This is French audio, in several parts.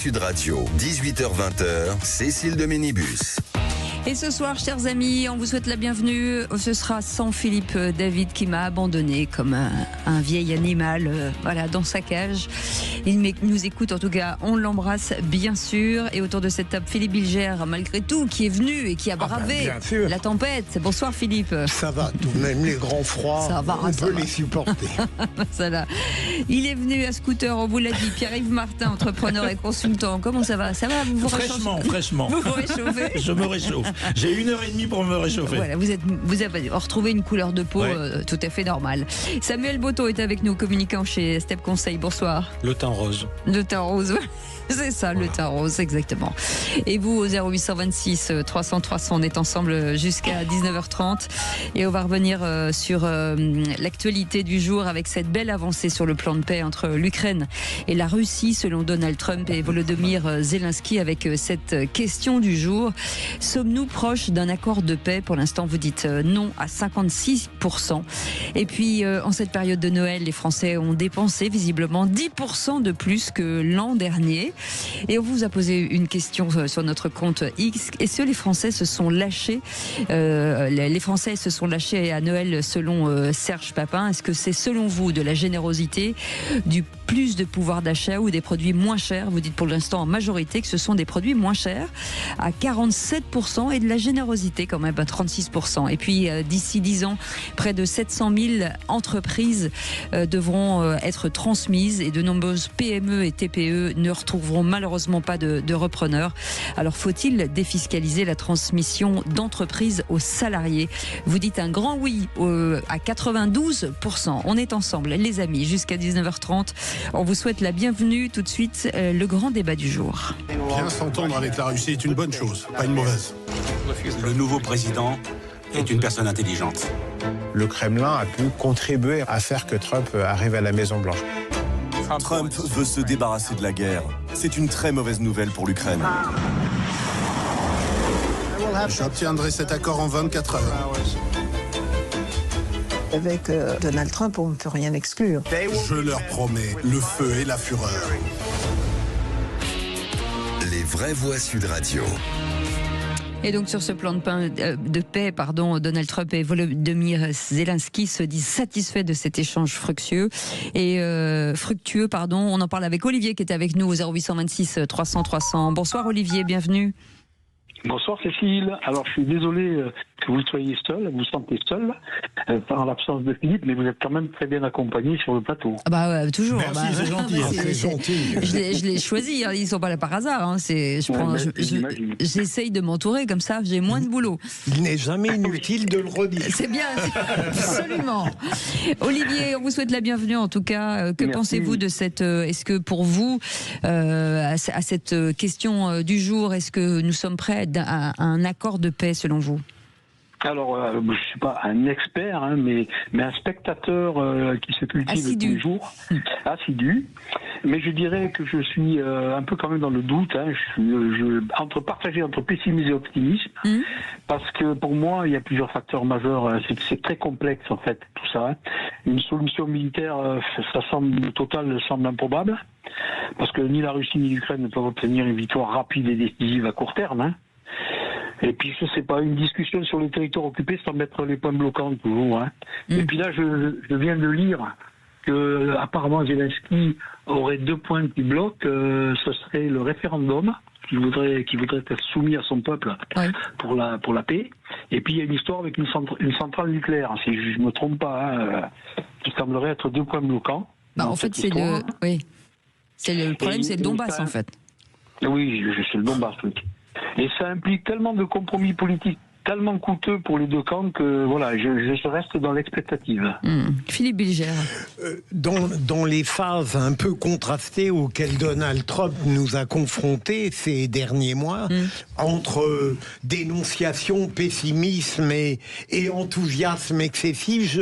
Sud Radio, 18h-20h, Cécile de Ménibus. Et ce soir, chers amis, on vous souhaite la bienvenue. Ce sera sans Philippe David qui m'a abandonné comme un vieil animal dans sa cage. Il nous écoute, en tout cas, on l'embrasse bien sûr. Et autour de cette table, Philippe Bilger, malgré tout, qui est venu et qui a bravé la tempête. Bonsoir Philippe. Ça va, tout de même, les grands froids, on peut les supporter. Ça va. Il est venu à scooter, on vous l'a dit. Pierre-Yves Martin, entrepreneur et consultant. Comment ça va? Ça va, vous Fraîchement. Vous vous réchauffez? Je me réchauffe. J'ai 1h30 pour me réchauffer. Voilà, vous avez retrouvé une couleur de peau tout à fait normale. Samuel Boto est avec nous, communicant chez Step Conseil. Bonsoir. Le teint rose. Le teint rose, c'est ça, voilà. Le teint rose, exactement. Et vous, au 0826 300 300, on est ensemble jusqu'à 19h30. Et on va revenir sur l'actualité du jour avec cette belle avancée sur le plan de paix entre l'Ukraine et la Russie, selon Donald Trump et Volodymyr Zelensky, avec cette question du jour. Sommes-nous proches d'un accord de paix? Pour l'instant, vous dites non à 56%. Et puis, en cette période de Noël, les Français ont dépensé visiblement 10% de plus que l'an dernier. Et on vous a posé une question sur notre compte X. Est-ce que les Français se sont lâchés les Français se sont lâchés à Noël selon Serge Papin? Est-ce que c'est selon vous de la générosité, du plus de pouvoir d'achat ou des produits moins chers? Vous dites pour l'instant en majorité que ce sont des produits moins chers à 47% et de la générosité quand même à 36%. Et puis d'ici 10 ans, près de 700 000 entreprises devront être transmises et de nombreuses PME et TPE ne retrouveront malheureusement pas de repreneurs. Alors faut-il défiscaliser la transmission d'entreprises aux salariés? Vous dites un grand oui à 92%. On est ensemble, les amis, jusqu'à 19h30. On vous souhaite la bienvenue. Tout de suite, le grand débat du jour. Bien s'entendre avec la Russie est une bonne chose, pas une mauvaise. Le nouveau président est une personne intelligente. Le Kremlin a pu contribuer à faire que Trump arrive à la Maison-Blanche. Trump veut se débarrasser de la guerre. C'est une très mauvaise nouvelle pour l'Ukraine. J'obtiendrai cet accord en 24 heures. Avec Donald Trump, on ne peut rien exclure. Je leur promets le feu et la fureur. Les vraies voix Sud Radio. Et donc sur ce plan de paix, Donald Trump et Volodymyr Zelensky se disent satisfaits de cet échange fructueux. On en parle avec Olivier qui est avec nous au 0826 300 300. Bonsoir Olivier, bienvenue. Bonsoir Cécile. Alors je suis désolé que vous soyez seul, vous sentez seul en l'absence de Philippe, mais vous êtes quand même très bien accompagné sur le plateau. Toujours. Merci, c'est gentil. C'est gentil. Je l'ai choisi, ils ne sont pas là par hasard. J'essaye de m'entourer comme ça, j'ai moins de boulot. Il n'est jamais inutile de le redire. C'est bien, absolument. Olivier, on vous souhaite la bienvenue en tout cas. Que pensez-vous de cette... Est-ce que pour vous, à cette question du jour, est-ce que nous sommes prêts à un accord de paix selon vous? Alors, je ne suis pas un expert, mais un spectateur qui se cultive tous les jours, assidu. Mais je dirais que je suis un peu quand même dans le doute. Partagé entre pessimisme et optimisme, parce que pour moi, il y a plusieurs facteurs majeurs. C'est très complexe en fait tout ça. Une solution militaire, le total semble improbable, parce que ni la Russie ni l'Ukraine ne peuvent obtenir une victoire rapide et décisive à court terme. Et puis je sais pas, une discussion sur les territoires occupés sans mettre les points bloquants toujours. Et puis là, je viens de lire que apparemment Zelensky aurait 2 points qui bloquent. Ce serait le référendum qui voudrait être soumis à son peuple pour la paix. Et puis il y a une histoire avec une centrale nucléaire. Si je me trompe pas, qui semblerait être 2 points bloquants. En fait, c'est le problème, c'est le Donbass en fait. Oui, c'est le Donbass. Oui. Et ça implique tellement de compromis politiques, tellement coûteux pour les deux camps que voilà, je reste dans l'expectative. Philippe Bilger. Dans les phases un peu contrastées auxquelles Donald Trump nous a confrontés ces derniers mois, entre dénonciation, pessimisme et enthousiasme excessif,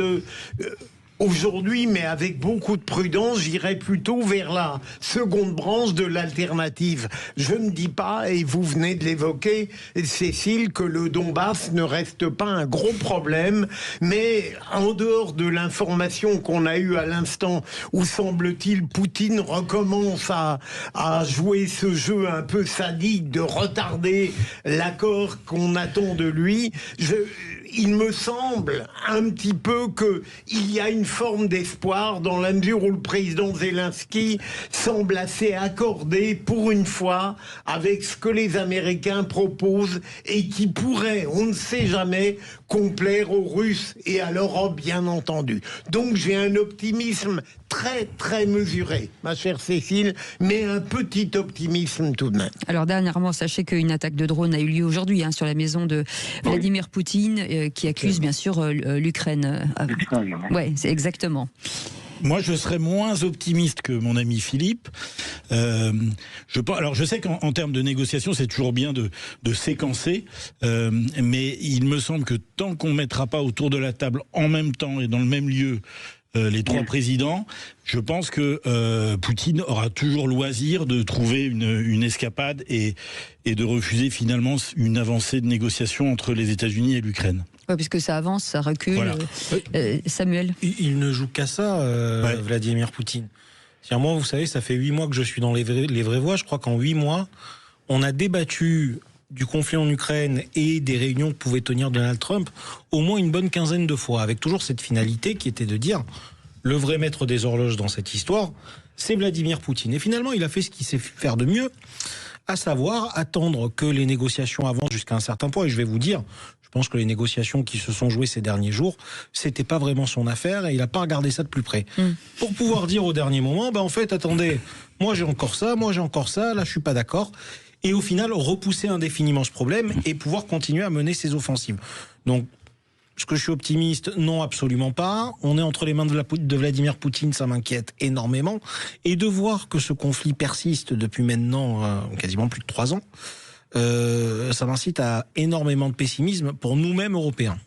aujourd'hui, mais avec beaucoup de prudence, j'irais plutôt vers la seconde branche de l'alternative. Je ne dis pas, et vous venez de l'évoquer, Cécile, que le Donbass ne reste pas un gros problème, mais en dehors de l'information qu'on a eue à l'instant, où semble-t-il Poutine recommence à jouer ce jeu un peu sadique de retarder l'accord qu'on attend de lui, il me semble un petit peu qu'il y a une forme d'espoir dans la mesure où le président Zelensky semble assez accordé pour une fois avec ce que les Américains proposent et qui pourrait, on ne sait jamais, complaire aux Russes et à l'Europe bien entendu. Donc j'ai un optimisme très très mesuré, ma chère Cécile, mais un petit optimisme tout de même. Alors dernièrement, sachez qu'une attaque de drone a eu lieu aujourd'hui sur la maison de Vladimir Poutine, qui accuse bien sûr l'Ukraine. Ouais, c'est exactement. Moi, je serais moins optimiste que mon ami Philippe. Alors, je sais qu'en termes de négociation, c'est toujours bien de séquencer, mais il me semble que tant qu'on ne mettra pas autour de la table en même temps et dans le même lieu les trois présidents, je pense que Poutine aura toujours loisir de trouver une escapade et de refuser finalement une avancée de négociation entre les États-Unis et l'Ukraine. Ouais, puisque ça avance, ça recule. Voilà. Samuel, il ne joue qu'à ça, Vladimir Poutine. C'est-à-dire, moi, vous savez, ça fait 8 mois que je suis dans les vraies voies. Je crois qu'en 8 mois, on a débattu du conflit en Ukraine et des réunions que pouvait tenir Donald Trump au moins une bonne quinzaine de fois, avec toujours cette finalité qui était de dire le vrai maître des horloges dans cette histoire, c'est Vladimir Poutine. Et finalement, il a fait ce qu'il sait faire de mieux, à savoir attendre que les négociations avancent jusqu'à un certain point. Et je vais vous dire, je pense que les négociations qui se sont jouées ces derniers jours, c'était pas vraiment son affaire et il n'a pas regardé ça de plus près. Pour pouvoir dire au dernier moment, en fait, attendez, moi j'ai encore ça, là je suis pas d'accord. Et au final, repousser indéfiniment ce problème et pouvoir continuer à mener ses offensives. Donc, est-ce que je suis optimiste? Non, absolument pas. On est entre les mains de Vladimir Poutine, ça m'inquiète énormément. Et de voir que ce conflit persiste depuis maintenant quasiment plus de 3 ans, ça m'incite à énormément de pessimisme pour nous-mêmes Européens.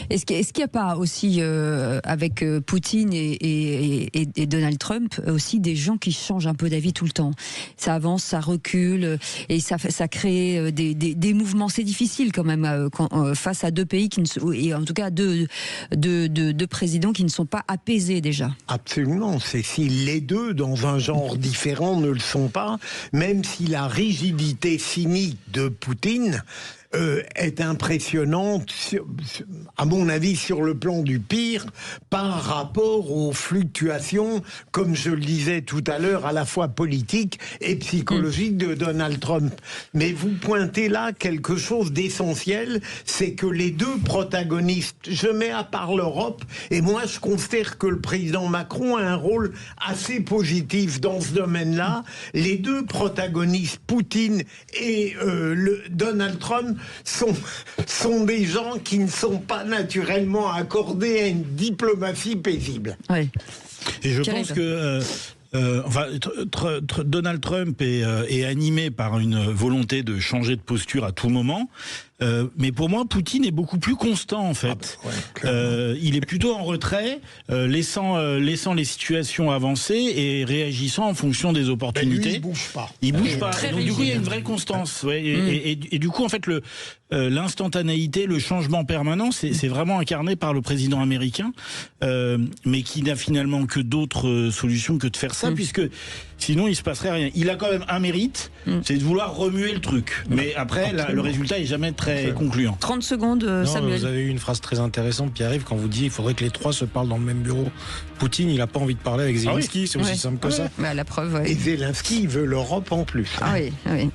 Est-ce qu'il n'y a pas aussi, avec Poutine et Donald Trump, aussi des gens qui changent un peu d'avis tout le temps? Ça avance, ça recule, et ça crée des mouvements. C'est difficile quand même face à deux pays, et en tout cas deux présidents qui ne sont pas apaisés déjà. Absolument, Cécile. Les deux, dans un genre différent, ne le sont pas, même si la rigidité cynique de Poutine est impressionnante, à mon avis, sur le plan du pire, par rapport aux fluctuations, comme je le disais tout à l'heure, à la fois politiques et psychologiques de Donald Trump. Mais vous pointez là quelque chose d'essentiel, c'est que les deux protagonistes, je mets à part l'Europe, et moi je considère que le président Macron a un rôle assez positif dans ce domaine-là, les deux protagonistes, Poutine et Donald Trump, sont des gens qui ne sont pas naturellement accordés à une diplomatie paisible. Oui. Et je pense que Donald Trump est animé par une volonté de changer de posture à tout moment. Mais pour moi, Poutine est beaucoup plus constant en fait. Il est plutôt en retrait, laissant les situations avancer et réagissant en fonction des opportunités. Lui, il bouge pas. Il bouge pas. Donc du coup, il y a une vraie constance. Et du coup, en fait, l'instantanéité, le changement permanent, c'est vraiment incarné par le président américain, mais qui n'a finalement que d'autres solutions que de faire ça, puisque sinon il se passerait rien. Il a quand même un mérite, c'est de vouloir remuer le truc. Mais après, le résultat est jamais très concluant. 30 secondes, Samuel. Vous avez eu une phrase très intéressante, Pierre-Yves, quand vous dites il faudrait que les trois se parlent dans le même bureau. Poutine, il n'a pas envie de parler avec Zelensky, c'est aussi simple que ça. Bah, la preuve, Et Zelensky, il veut l'Europe en plus. Ah oui.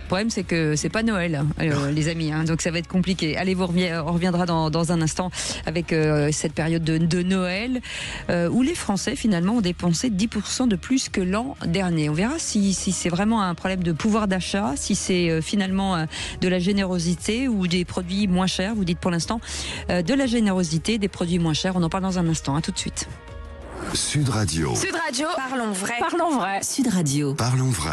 Le problème, c'est que c'est pas Noël, les amis, donc ça va être compliqué. Allez, on reviendra dans un instant avec cette période de Noël où les Français, finalement, ont dépensé 10% de plus que l'an dernier. On verra si c'est vraiment un problème de pouvoir d'achat, si c'est finalement de la générosité ou des produits moins chers. Vous dites pour l'instant de la générosité, des produits moins chers. On en parle dans un instant. À tout de suite. Sud Radio. Sud Radio. Parlons vrai. Parlons vrai. Sud Radio. Parlons vrai.